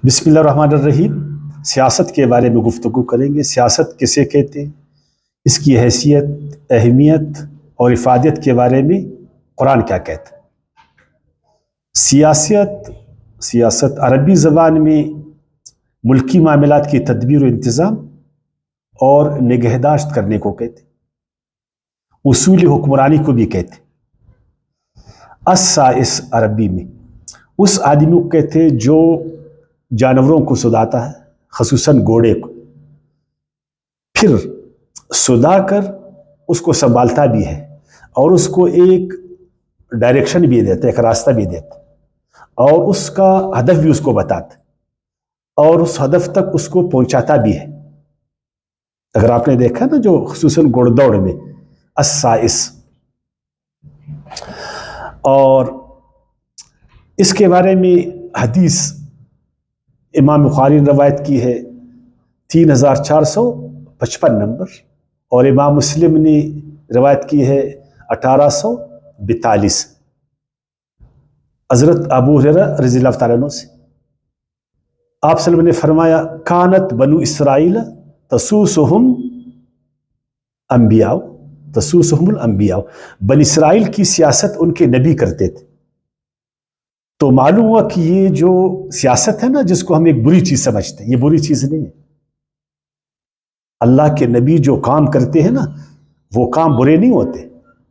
بسم اللہ الرحمن الرحیم۔ سیاست کے بارے میں گفتگو کریں گے۔ سیاست کسے کہتے ہیں، اس کی حیثیت، اہمیت اور افادیت کے بارے میں قرآن کیا کہتا ہے۔ سیاست عربی زبان میں ملکی معاملات کی تدبیر و انتظام اور نگہداشت کرنے کو کہتے ہیں۔ اصول حکمرانی کو بھی کہتے ہیں۔ السائس عربی میں اس آدمی کو کہتے ہیں جو جانوروں کو سداتا ہے، خصوصاً گھوڑے کو، پھر سدا کر اس کو سنبھالتا بھی ہے اور اس کو ایک ڈائریکشن بھی دیتا ہے، ایک راستہ بھی دیتا ہے، اور اس کا ہدف بھی اس کو بتاتا ہے اور اس ہدف تک اس کو پہنچاتا بھی ہے۔ اگر آپ نے دیکھا نا جو خصوصاً گھوڑ دوڑ میں السائس، اور اس کے بارے میں حدیث امام بخاری نے روایت کی ہے 3455 نمبر، اور امام مسلم نے روایت کی ہے 1842، حضرت ابو ہریرہ رضی اللہ تعالیٰ عنہ سے۔ آپ صلی اللہ علیہ وسلم نے فرمایا کانت بنو اسرائیل تسوسہم الانبیاء، بنی اسرائیل کی سیاست ان کے نبی کرتے تھے۔ تو معلوم ہوا کہ یہ جو سیاست ہے نا، جس کو ہم ایک بری چیز سمجھتے ہیں، یہ بری چیز نہیں ہے۔ اللہ کے نبی جو کام کرتے ہیں نا، وہ کام برے نہیں ہوتے،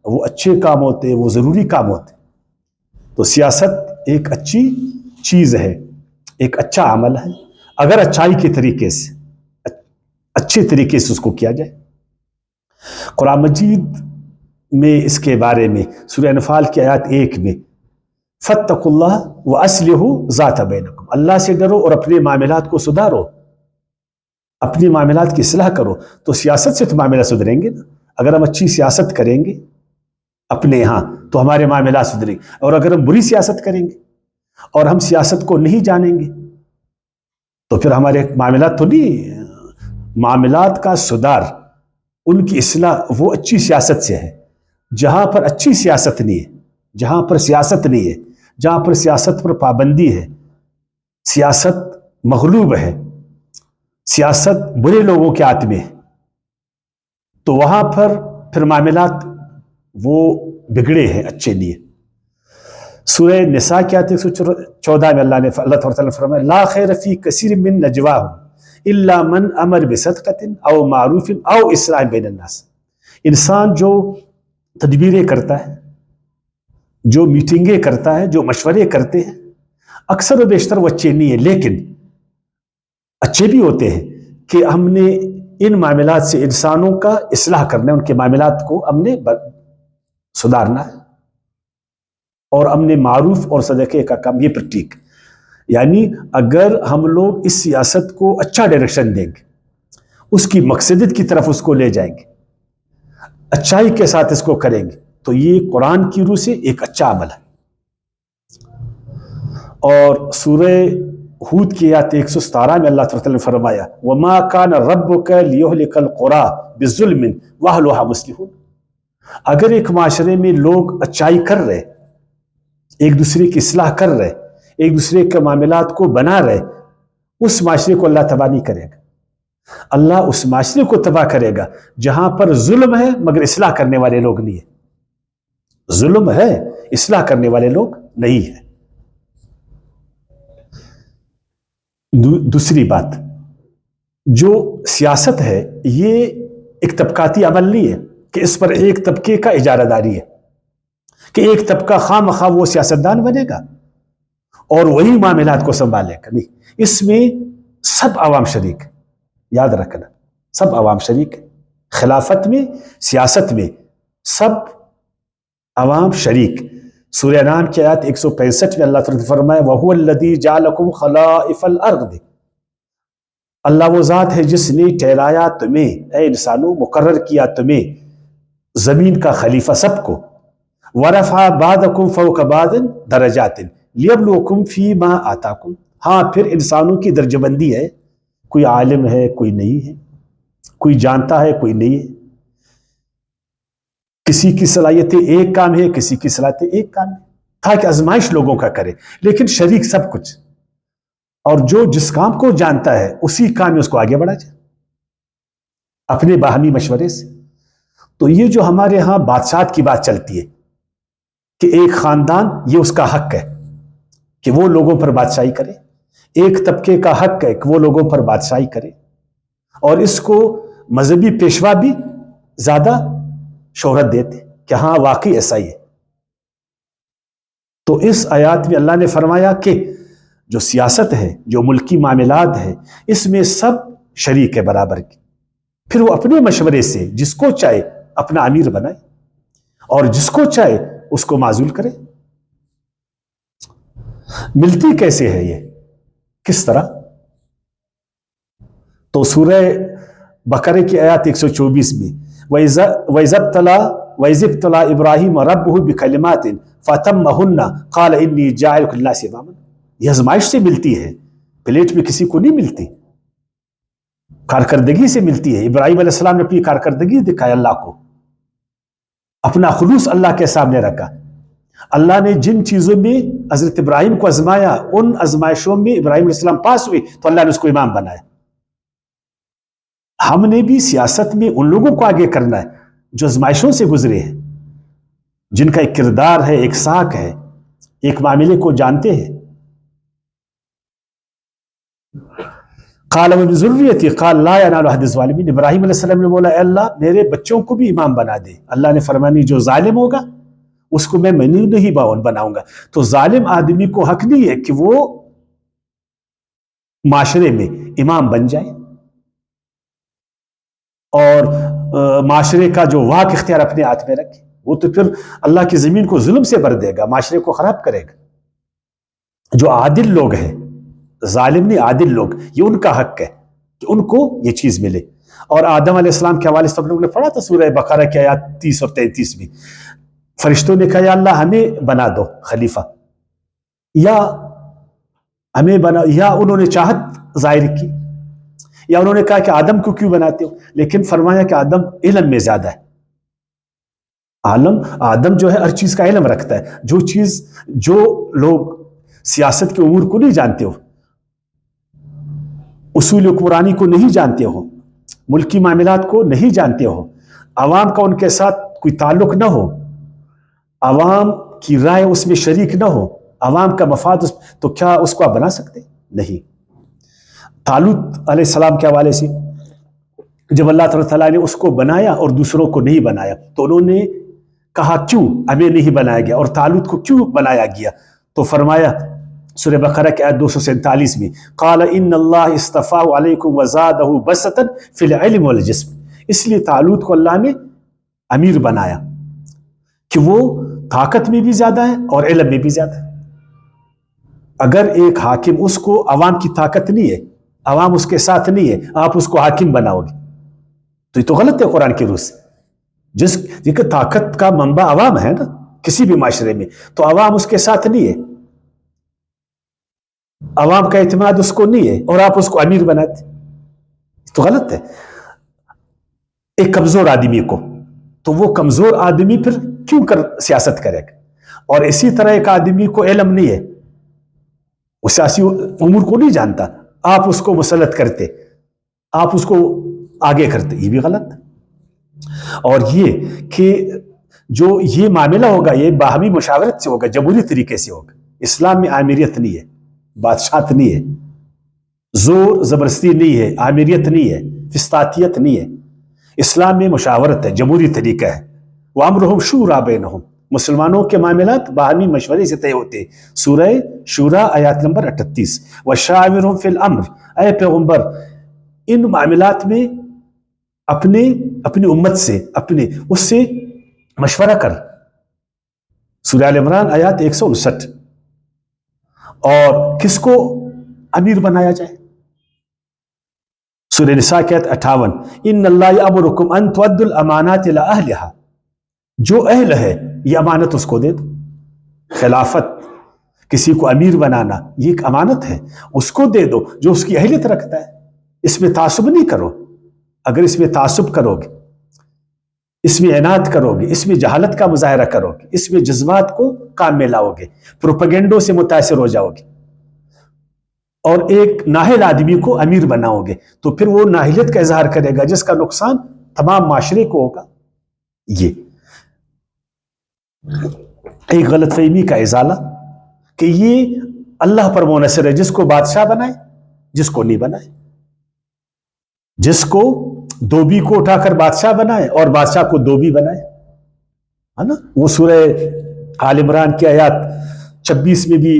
وہ اچھے کام ہوتے، وہ ضروری کام ہوتے۔ تو سیاست ایک اچھی چیز ہے، ایک اچھا عمل ہے، اگر اچھائی کے طریقے سے، اچھے طریقے سے اس کو کیا جائے۔ قرآن مجید میں اس کے بارے میں سورہ انفال کی آیات 1 میں فاتقوا اللہ واصلحوا ذات بینکم، اللہ سے ڈرو اور اپنے معاملات کو سدھارو، اپنی معاملات کی اصلاح کرو۔ تو سیاست سے تو معاملات سدھریں گے نا۔ اگر ہم اچھی سیاست کریں گے اپنے یہاں تو ہمارے معاملات سدھریں گے، اور اگر ہم بری سیاست کریں گے اور ہم سیاست کو نہیں جانیں گے تو پھر ہمارے معاملات تو نہیں۔ معاملات کا سدھار، ان کی اصلاح، وہ اچھی سیاست سے ہے۔ جہاں پر اچھی سیاست نہیں ہے، جہاں پر سیاست نہیں ہے، جہاں پر سیاست پر پابندی ہے، سیاست مغلوب ہے، سیاست برے لوگوں کے ہاتھ میں ہے، تو وہاں پر پھر معاملات وہ بگڑے ہیں، اچھے نہیں ہیں۔ سورہ نساء کی آیت 114 میں اللہ تعالیٰ نے فرمایا لا خیر فی کثیر من نجواہم الا من امر بصدقۃ او معروف او اصلاح بین الناس۔ انسان جو تدبیریں کرتا ہے، جو میٹنگیں کرتا ہے، جو مشورے کرتے ہیں، اکثر و بیشتر وہ اچھے نہیں ہیں، لیکن اچھے بھی ہوتے ہیں کہ ہم نے ان معاملات سے انسانوں کا اصلاح کرنا ہے، ان کے معاملات کو ہم نے سدھارنا ہے، اور ہم نے معروف اور صدقے کا کام، یہ پر ٹھیک۔ یعنی اگر ہم لوگ اس سیاست کو اچھا ڈائریکشن دیں گے، اس کی مقصدیت کی طرف اس کو لے جائیں گے، اچھائی کے ساتھ اس کو کریں گے، تو یہ قرآن کی روح سے ایک اچھا عمل ہے۔ اور سورہ ہود کی آیت 117 میں اللہ تعالیٰ نے فرمایا وَمَا كَانَ رَبُّكَ لِيُهْلِكَ الْقُرَىٰ بِالظُّلْمٍ وَأَهْلُهَا مُصْلِحُونَ۔ اگر ایک معاشرے میں لوگ اچھائی کر رہے، ایک دوسرے کی اصلاح کر رہے، ایک دوسرے کے معاملات کو بنا رہے، اس معاشرے کو اللہ تباہ نہیں کرے گا۔ اللہ اس معاشرے کو تباہ کرے گا جہاں پر ظلم ہے مگر اصلاح کرنے والے لوگ نہیں ہیں۔ ظلم ہے، اصلاح کرنے والے لوگ نہیں ہیں۔ دوسری بات، جو سیاست ہے یہ ایک طبقاتی عمل نہیں ہے کہ اس پر ایک طبقے کا اجارہ داری ہے، کہ ایک طبقہ خواہ مخواہ وہ سیاستدان بنے گا اور وہی معاملات کو سنبھالے گا، نہیں، اس میں سب عوام شریک، یاد رکھنا، سب عوام شریک۔ خلافت میں، سیاست میں سب عوام شریک۔ سورہ انعام کی آیت 165 میں اللہ تعالیٰ نے فرمایا وَهُوَ الَّذِي جَعَلَكُمْ خَلَائِفَ الْأَرْضِ، اللہ وہ ذات ہے جس نے ٹھہرایا تمہیں، اے انسانوں، مقرر کیا تمہیں زمین کا خلیفہ سب کو، وَرَفَعَ بَعْضَكُمْ فَوْقَ بَعْضٍ دَرَجَاتٍ لِيَبْلُوَكُمْ فِي مَا آتَاكُمْ۔ ہاں، پھر انسانوں کی درجہ بندی ہے، کوئی عالم ہے، کوئی نہیں ہے، کوئی جانتا ہے، کوئی نہیں ہے، کسی کی صلاحیتیں ایک کام ہے، کسی کی صلاحیتیں ایک کام ہے، تاکہ آزمائش لوگوں کا کرے، لیکن شریک سب کچھ۔ اور جو جس کام کو جانتا ہے اسی کام میں اس کو آگے بڑھا جائے اپنے باہمی مشورے سے. تو یہ جو ہمارے ہاں بادشاہت کی بات چلتی ہے کہ ایک خاندان یہ اس کا حق ہے کہ وہ لوگوں پر بادشاہی کرے، ایک طبقے کا حق ہے کہ وہ لوگوں پر بادشاہی کرے، اور اس کو مذہبی پیشوا بھی زیادہ شہرت دیتے کہ ہاں واقعی ایسا ہی ہے. تو اس آیات میں اللہ نے فرمایا کہ جو سیاست ہے، جو ملکی معاملات ہے، اس میں سب شریک ہے برابر کی. پھر وہ اپنے مشورے سے جس کو چاہے اپنا امیر بنائے اور جس کو چاہے اس کو معزول کرے. ملتی کیسے ہے یہ، کس طرح؟ تو سورہ بقرہ کی آیات 124 میں وَإِذَا ابْتَلَىٰ إِبْرَاهِيمَ رَبُّهُ بِكَلِمَاتٍ فَأَتَمَّهُنَّ قَالَ إِنِّي جَاعِلُكَ لِلنَّاسِ إِمَامًا. یہ آزمائش سے ملتی ہے، پلیٹ میں کسی کو نہیں ملتی، کارکردگی سے ملتی ہے. ابراہیم علیہ السلام نے اپنی کارکردگی دکھائی اللہ کو، اپنا خلوص اللہ کے سامنے رکھا. اللہ نے جن چیزوں میں حضرت ابراہیم کو آزمایا، ان آزمائشوں میں ابراہیم علیہ السلام پاس ہوئے تو اللہ نے اس کو امام بنایا. ہم نے بھی سیاست میں ان لوگوں کو آگے کرنا ہے جو آزمائشوں سے گزرے ہیں، جن کا ایک کردار ہے، ایک ساکھ ہے، ایک معاملے کو جانتے ہیں. قال وبذریتی قال لا ینال عہد الظالمین. ابراہیم علیہ السلام نے بولا اے اللہ میرے بچوں کو بھی امام بنا دے. اللہ نے فرمایا نہیں، جو ظالم ہوگا اس کو میں نہیں بناؤں گا. تو ظالم آدمی کو حق نہیں ہے کہ وہ معاشرے میں امام بن جائے اور معاشرے کا جو واک اختیار اپنے ہاتھ میں رکھے. وہ تو پھر اللہ کی زمین کو ظلم سے بھر دے گا، معاشرے کو خراب کرے گا. جو عادل لوگ ہیں، ظالم نہیں، عادل لوگ، یہ ان کا حق ہے کہ ان کو یہ چیز ملے. اور آدم علیہ السلام کے حوالے سے ہم لوگوں نے پڑھا تھا سورہ بقرہ کی آیات 30 اور 33 میں. فرشتوں نے کہا یا اللہ ہمیں بنا دو خلیفہ، یا ہمیں بنا، یا انہوں نے چاہت ظاہر کی، یا انہوں نے کہا کہ آدم کو کیوں بناتے ہو. لیکن فرمایا کہ آدم علم میں زیادہ ہے. آدم جو ہے ہر چیز کا علم رکھتا ہے. جو لوگ سیاست کے امور کو نہیں جانتے ہو، اصول حکمرانی کو نہیں جانتے ہو، ملکی معاملات کو نہیں جانتے ہو، عوام کا ان کے ساتھ کوئی تعلق نہ ہو، عوام کی رائے اس میں شریک نہ ہو، عوام کا مفاد تو کیا اس کو آپ بنا سکتے؟ نہیں. طالوت علیہ السلام کے حوالے سے جب اللہ تعالیٰ نے اس کو بنایا اور دوسروں کو نہیں بنایا تو انہوں نے کہا کیوں ہمیں نہیں بنایا گیا اور طالوت کو کیوں بنایا گیا؟ تو فرمایا سورہ بقرہ کی آیت 247 میں قال ان اللہ اصطفاہ علیکم وزادہ بسطا فی العلم والجسم. اس لیے طالوت کو اللہ نے امیر بنایا کہ وہ طاقت میں بھی زیادہ ہے اور علم میں بھی زیادہ ہے. اگر ایک حاکم، اس کو عوام کی طاقت نہیں ہے، عوام اس کے ساتھ نہیں ہے، آپ اس کو حاکم بناؤ گے تو یہ تو غلط ہے قرآن کی روح سے. جس کی طاقت کا منبع عوام ہے نا کسی بھی معاشرے میں، تو عوام اس کے ساتھ نہیں ہے، عوام کا اعتماد اس کو نہیں ہے اور آپ اس کو امیر بناتے تو غلط ہے. ایک کمزور آدمی کو، تو وہ کمزور آدمی پھر کیوں سیاست کرے گا؟ اور اسی طرح ایک آدمی کو علم نہیں ہے، وہ سیاسی امور کو نہیں جانتا، آپ اس کو مسلط کرتے، آپ اس کو آگے کرتے، یہ بھی غلط. اور یہ کہ جو یہ معاملہ ہوگا یہ باہمی مشاورت سے ہوگا، جمہوری طریقے سے ہوگا. اسلام میں آمیریت نہیں ہے، بادشاہت نہیں ہے، زور زبردستی نہیں ہے، آمیریت نہیں ہے، فسطاطیت نہیں ہے. اسلام میں مشاورت ہے، جمہوری طریقہ ہے. وَأَمْرُهُمْ شُورَىٰ بَيْنَهُمْ. مسلمانوں کے معاملات باہمی مشورے سے طے ہوتے. سورہ شورا آیات نمبر 38. وَشَاوِرْهُمْ فِي الْأَمْرِ. اے پیغمبر ان معاملات میں اپنی امت سے اس سے مشورہ کر. سورہ آل عمران آیات 159. اور کس کو امیر بنایا جائے؟ سورہ نساء کی آیت 58. ان اللہ یامرکم ان تؤدوا الامانات الی اہلھا. جو اہل ہے یہ امانت اس کو دے دو. خلافت، کسی کو امیر بنانا، یہ ایک امانت ہے، اس کو دے دو جو اس کی اہلیت رکھتا ہے. اس میں تعصب نہیں کرو. اگر اس میں تعصب کرو گے، اس میں عناد کرو گے، اس میں جہالت کا مظاہرہ کرو گے، اس میں جذبات کو کام میں لاؤ گے، پروپیگنڈوں سے متاثر ہو جاؤ گے اور ایک ناہل آدمی کو امیر بناؤ گے تو پھر وہ ناہلیت کا اظہار کرے گا جس کا نقصان تمام معاشرے کو ہوگا. یہ ایک غلط فہمی کا ازالہ کہ یہ اللہ پر منحصر ہے، جس کو بادشاہ بنائے جس کو نہیں بنائے، جس کو دھوبی کو اٹھا کر بادشاہ بنائے اور بادشاہ کو دھوبی بنائے، ہے نا. وہ سورہ آل عمران کی آیات 26 میں بھی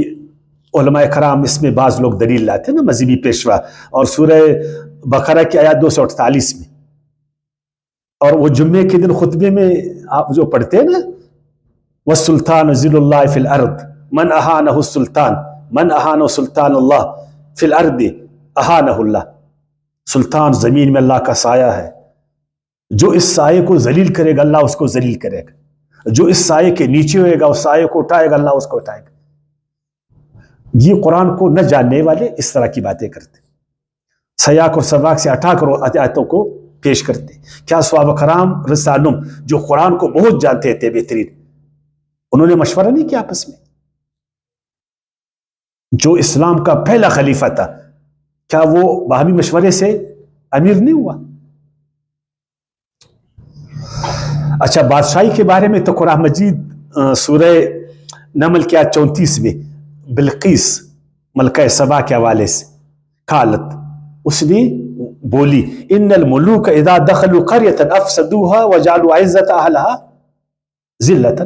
علماء کرام اس میں بعض لوگ دلیل لاتے ہیں نا، مذہبی پیشوا. اور سورہ بقرہ کی آیات 248 میں، اور وہ جمعے کے دن خطبے میں آپ جو پڑھتے ہیں نا، والسلطان ذل اللہ فی الارض من اہانہ السلطان من اہانہ سلطان اللہ فی الارض اہانہ اللہ. سلطان زمین میں اللہ کا سایہ ہے، جو اس سائے کو ذلیل کرے گا اللہ اس کو ذلیل کرے گا، جو اس سائے کے نیچے ہوئے گا اس سائے کو اٹھائے گا اللہ اس کو اٹھائے گا. یہ قرآن کو نہ جاننے والے اس طرح کی باتیں کرتے، سیاق اور سباق سے ہٹا کر آیاتوں کو پیش کرتے. کیا صحابہ کرام رسالم جو قرآن کو بہت جانتے تھے بہترین، انہوں نے مشورہ نہیں کیا آپس میں؟ جو اسلام کا پہلا خلیفہ تھا کیا وہ باہمی مشورے سے امیر نہیں ہوا؟ اچھا، بادشاہی کے بارے میں تو قرآن مجید سورہ نمل کی آیت 34 میں بلقیس ملکہ سبا کے حوالے سے قالت، اس نے بولی ان الملوک اذا دخلوا قریۃ افسدوها وجعلوا عزت اہلها ذلۃ.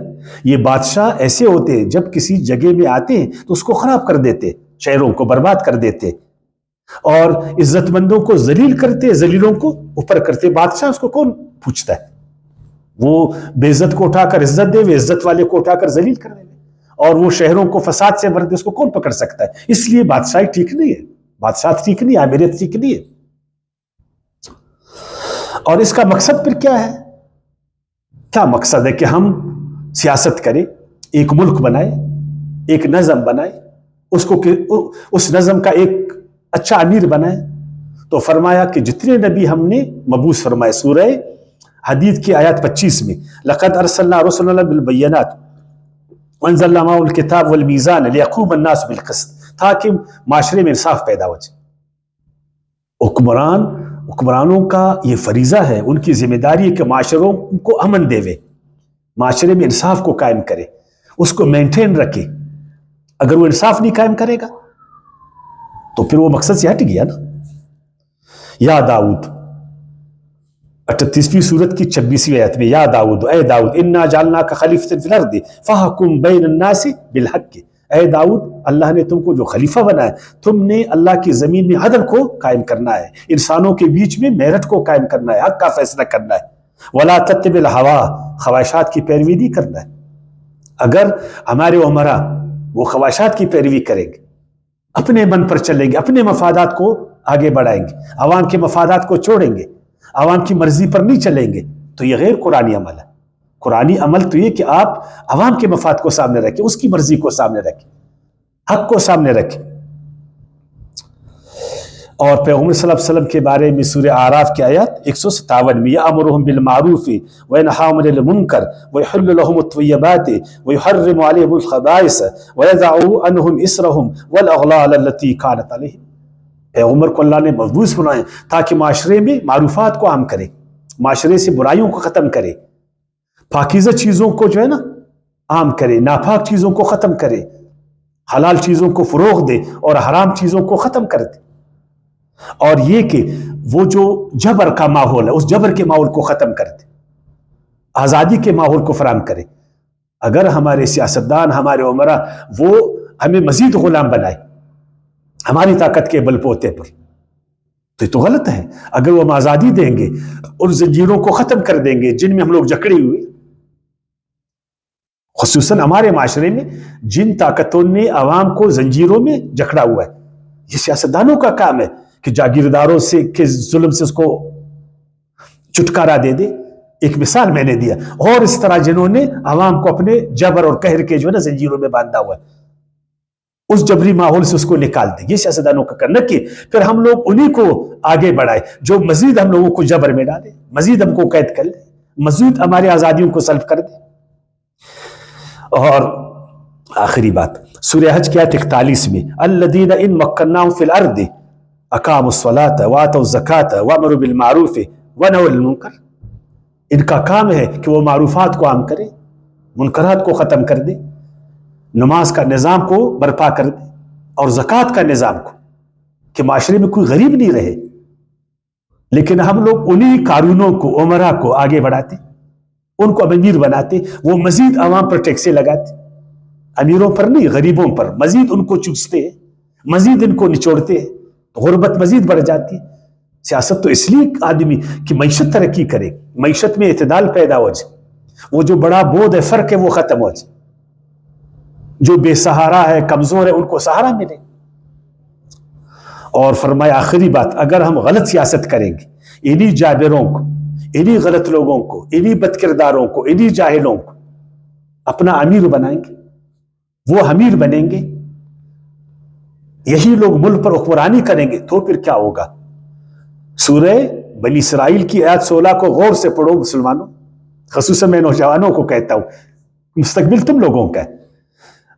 یہ بادشاہ ایسے ہوتے ہیں جب کسی جگہ میں آتے ہیں تو اس کو خراب کر دیتے، شہروں کو برباد کر دیتے اور عزت مندوں کو ذلیل کرتے، ذلیلوں کو اوپر کرتے. بادشاہ اس کو کون پوچھتا ہے؟ وہ بے عزت کو اٹھا کر عزت دے، وہ عزت والے کو اٹھا کر ذلیل کر دے، اور وہ شہروں کو فساد سے بھر دے، اس کو کون پکڑ سکتا ہے؟ اس لیے بادشاہی ٹھیک نہیں ہے، بادشاہ ٹھیک نہیں ہے، امیریت ٹھیک نہیں ہے. اور اس کا مقصد پھر کیا ہے؟ کیا مقصد ہے کہ ہم سیاست کریں، ایک ملک بنائے، ایک نظم بنائے، اس نظم کا ایک اچھا امیر بنائے. تو فرمایا کہ جتنے نبی ہم نے مبعوث فرمائے، سورہ حدید کی آیات 25 میں لقد ارسلنا رسلنا بالبینات وانزلنا معهم الکتاب والمیزان لیقوم الناس بالقسط، تاکہ معاشرے میں انصاف پیدا ہو جائے. حکمرانوں کا یہ فریضہ ہے، ان کی ذمہ داری ہے کہ معاشروں کو امن دے، معاشرے میں انصاف کو قائم کرے، اس کو مینٹین رکھے. اگر وہ انصاف نہیں قائم کرے گا تو پھر وہ مقصد سے ہٹ گیا نا. یا داؤد 38ویں سورت کی 26ویں آیت میں، یا داؤد، اے داؤد انا جعلناک خلیفۃ فی الارض فاحکم بین الناس بالحق. اے داؤد، اللہ نے تم کو جو خلیفہ بنایا، تم نے اللہ کی زمین میں عدل کو قائم کرنا ہے، انسانوں کے بیچ میں میرٹ کو قائم کرنا ہے، حق کا فیصلہ کرنا ہے. ولا تتبع الہوا، خواہشات کی پیروی نہیں کرنا ہے. اگر ہمارے عمرا وہ خواہشات کی پیروی کریں گے، اپنے من پر چلیں گے، اپنے مفادات کو آگے بڑھائیں گے، عوام کے مفادات کو چھوڑیں گے، عوام کی مرضی پر نہیں چلیں گے، تو یہ غیر قرآنی عمل ہے. قرآنی عمل تو یہ کہ آپ عوام کے مفاد کو سامنے رکھیں، اس کی مرضی کو سامنے رکھیں، حق کو سامنے رکھیں. اور پیغمبر صلی اللہ علیہ وسلم کے بارے میں سورہ اعراف کی آیات 157 میں یأمرهم بالمعروف وینہاہم عن المنکر ویحل لهم الطیبات ویحرم علیہم الخبائث ویضع عنہم اسرہم والاغلال التي كانت علیہم. پیغمبر کو اللہ نے مبعوث بنائے تاکہ معاشرے میں معروفات کو عام کرے، معاشرے سے برائیوں کو ختم کرے، پاکیزہ چیزوں کو جو ہے نا عام کرے، ناپاک چیزوں کو ختم کرے، حلال چیزوں کو فروغ دے اور حرام چیزوں کو ختم کر دے. اور یہ کہ وہ جو جبر کا ماحول ہے اس جبر کے ماحول کو ختم کر دے، آزادی کے ماحول کو فراہم کرے. اگر ہمارے سیاستدان، ہمارے عمرا وہ ہمیں مزید غلام بنائے ہماری طاقت کے بل پوتے پر، تو یہ تو غلط ہے. اگر وہ ہم آزادی دیں گے، ان زنجیروں کو ختم کر دیں گے جن میں ہم لوگ جکڑے ہوئے، خصوصاً ہمارے معاشرے میں جن طاقتوں نے عوام کو زنجیروں میں جکڑا ہوا ہے، یہ سیاستدانوں کا کام ہے کہ جاگیرداروں سے کے ظلم سے اس کو چھٹکارا دے دے. ایک مثال میں نے دیا. اور اس طرح جنہوں نے عوام کو اپنے جبر اور قہر کے جو ہے نا زنجیروں میں باندھا ہوا ہے، اس جبری ماحول سے اس کو نکال دیں. یہ سیاستدانوں کا کرنا کہ پھر ہم لوگ انہی کو آگے بڑھائے جو مزید ہم لوگوں کو جبر میں ڈالے، مزید ہم کو قید کر لے، مزید ہماری آزادیوں کو سلب کر دے. اور آخری بات سورہ حج کی آیت 41 میں الذین ان مکناہم فی الارض اقاموا الصلاۃ وآتوا الزکاۃ وامروا بالمعروف ونہوا عن المنکر، ان کا کام ہے کہ وہ معروفات کو عام کرے، منکرات کو ختم کر دے، نماز کا نظام کو برپا کر دے اور زکوٰۃ کا نظام کو، کہ معاشرے میں کوئی غریب نہیں رہے۔ لیکن ہم لوگ انہی قارونوں کو، عمرا کو آگے بڑھاتے، ان کو امیر بناتے، وہ مزید عوام پر ٹیکسیں لگاتے، امیروں پر نہیں غریبوں پر، مزید ان کو چوستے ہیں، مزید ان کو نچوڑتے ہیں، غربت مزید بڑھ جاتی ہے۔ سیاست تو اس لیے آدمی کہ معیشت ترقی کرے، معیشت میں اعتدال پیدا ہو جائے، وہ جو بڑا بودھ ہے، فرق ہے، وہ ختم ہو جائے، جو بے سہارا ہے، کمزور ہے، ان کو سہارا ملے۔ اور فرمایا آخری بات، اگر ہم غلط سیاست کریں گے، انہی جابروں کو، انہی غلط لوگوں کو، انہی بد کرداروں کو، انہی جاہلوں کو اپنا امیر بنائیں گے، وہ امیر بنیں گے، یہی لوگ ملک پر حکمرانی کریں گے، تو پھر کیا ہوگا؟ سورہ بنی اسرائیل کی آیت 16 کو غور سے پڑھو مسلمانوں، خصوصاً میں نوجوانوں کو کہتا ہوں، مستقبل تم لوگوں کا ہے۔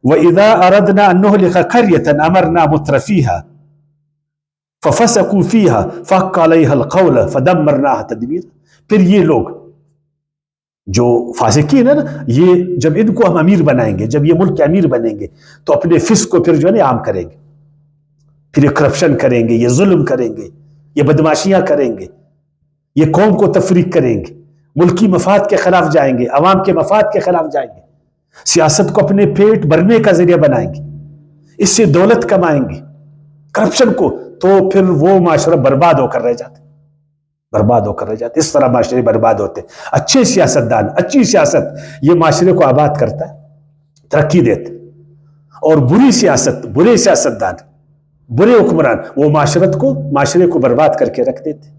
وَإِذَا أَرَدْنَا أَن نُهْلِكَ قَرْيَةً أَمَرْنَا مُتْرَفِيهَا فَفَسَقُوا فِيهَا فَحَقَّ عَلَيْهَا الْقَوْلُ فَدَمَّرْنَاهَا تَدْمِيرًا۔ پھر یہ لوگ جو فاسقین ہیں نا، یہ جب ان کو ہم امیر بنائیں گے، جب یہ ملک کے امیر بنیں گے، تو اپنے فسق کو پھر جو ہے نا عام کریں گے، پھر یہ کرپشن کریں گے، یہ ظلم کریں گے، یہ بدماشیاں کریں گے، یہ قوم کو تفریق کریں گے، ملکی مفاد کے خلاف جائیں گے، عوام کے مفاد کے خلاف جائیں گے، سیاست کو اپنے پیٹ بھرنے کا ذریعہ بنائیں گے، اس سے دولت کمائیں گے، کرپشن کو، تو پھر وہ معاشرہ برباد ہو کر رہ جاتا ہے، برباد ہو کر رہ جاتے، اس طرح معاشرے برباد ہوتے۔ اچھے سیاستدان، اچھی سیاست یہ معاشرے کو آباد کرتا ہے، ترقی دیتے، اور بری سیاست، برے سیاستدان، برے حکمران وہ معاشرے کو برباد کر کے رکھ دیتے۔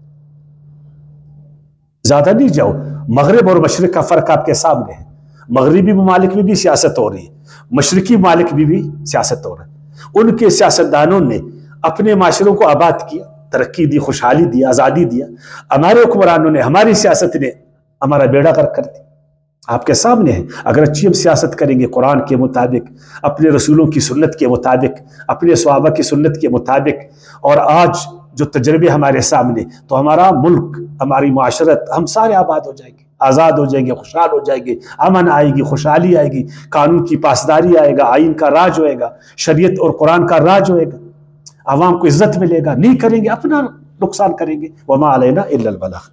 زیادہ نہیں جاؤ، مغرب اور مشرق کا فرق آپ کے سامنے ہے، مغربی ممالک میں بھی سیاست ہو رہی ہے، مشرقی ممالک میں بھی سیاست ہو رہی ہے، ان کے سیاستدانوں نے اپنے معاشروں کو آباد کیا، ترقی دی، خوشحالی دی، آزادی دیا۔ ہمارے حکمرانوں نے، ہماری سیاست نے ہمارا بیڑا غرق کر دیا۔ آپ کے سامنے ہے، اگر اچھی ہم سیاست کریں گے قرآن کے مطابق، اپنے رسولوں کی سنت کے مطابق، اپنے صحابہ کی سنت کے مطابق، اور آج جو تجربے ہمارے سامنے، تو ہمارا ملک، ہماری معاشرت، ہم سارے آباد ہو جائیں گے، آزاد ہو جائیں گے، خوشحال ہو جائیں گے، امن آئے گی، خوشحالی آئے گی، قانون کی پاسداری آئے گا، آئین کا راج ہوئے گا، شریعت اور قرآن کا راج ہوئے گا، عوام کو عزت ملے گا۔ نہیں کریں گے اپنا نقصان کریں گے۔ وما علینا الا البلاغ۔